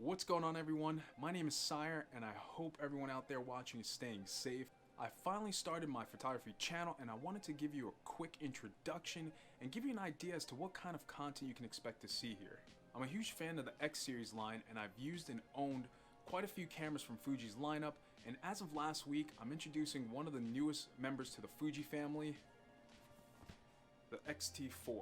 What's going on, everyone? My name is Sire, and I hope everyone out there watching is staying safe. I finally started my photography channel, and I wanted to give you a quick introduction and give you an idea as to what kind of content you can expect to see here. I'm a huge fan of the X-series line, and I've used and owned quite a few cameras from Fuji's lineup, and as of last week, I'm introducing one of the newest members to the Fuji family, the X-T4.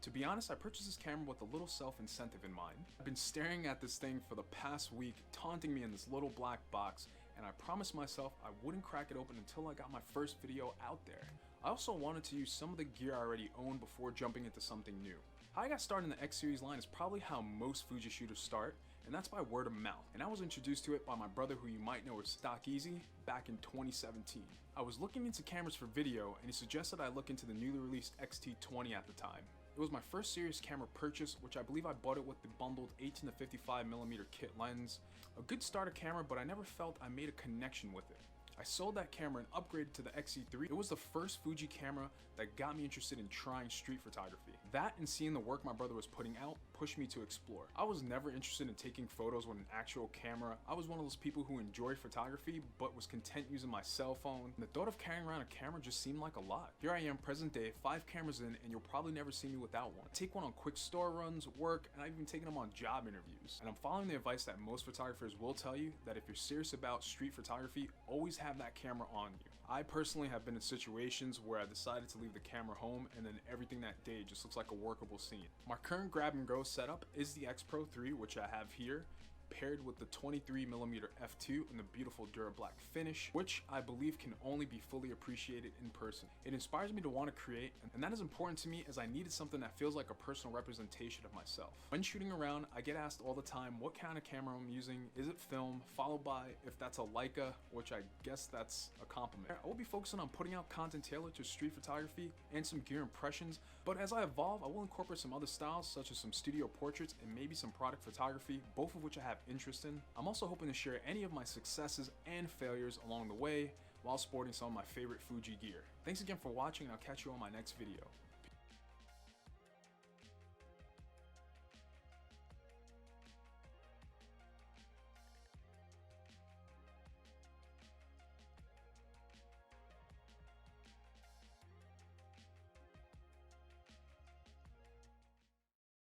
To be honest, I purchased this camera with a little self-incentive in mind. I've been staring at this thing for the past week, taunting me in this little black box, and I promised myself I wouldn't crack it open until I got my first video out there. I also wanted to use some of the gear I already owned before jumping into something new. How I got started in the X-series line is probably how most Fuji shooters start, and that's by word of mouth. And I was introduced to it by my brother, who you might know as Stock Easy, back in 2017. I was looking into cameras for video, and he suggested I look into the newly released X-T20 at the time. It was my first serious camera purchase, which I believe I bought it with the bundled 18 to 55mm kit lens. A good starter camera, but I never felt I made a connection with it. I sold that camera and upgraded to the X-E3. It was the first Fuji camera that got me interested in trying street photography. That and seeing the work my brother was putting out pushed me to explore. I was never interested in taking photos with an actual camera. I was one of those people who enjoyed photography but was content using my cell phone. And the thought of carrying around a camera just seemed like a lot. Here I am, present day, 5 cameras in, and you'll probably never see me without one. I take one on quick store runs, work, and I've even taken them on job interviews. And I'm following the advice that most photographers will tell you, that if you're serious about street photography, always have that camera on you. I personally have been in situations where I decided to leave the camera home, and then everything that day just looks like a workable scene. My current grab and go setup is the X Pro 3, which I have here, paired with the 23mm f2 and the beautiful Dura Black finish, which I believe can only be fully appreciated in person. It inspires me to want to create, and that is important to me as I needed something that feels like a personal representation of myself. When shooting around, I get asked all the time what kind of camera I'm using. Is it film? Followed by if that's a Leica, which I guess that's a compliment. I will be focusing on putting out content tailored to street photography and some gear impressions, but as I evolve, I will incorporate some other styles such as some studio portraits and maybe some product photography, both of which I have interest in. I'm also hoping to share any of my successes and failures along the way while sporting some of my favorite Fuji gear. Thanks again for watching, and I'll catch you on my next video.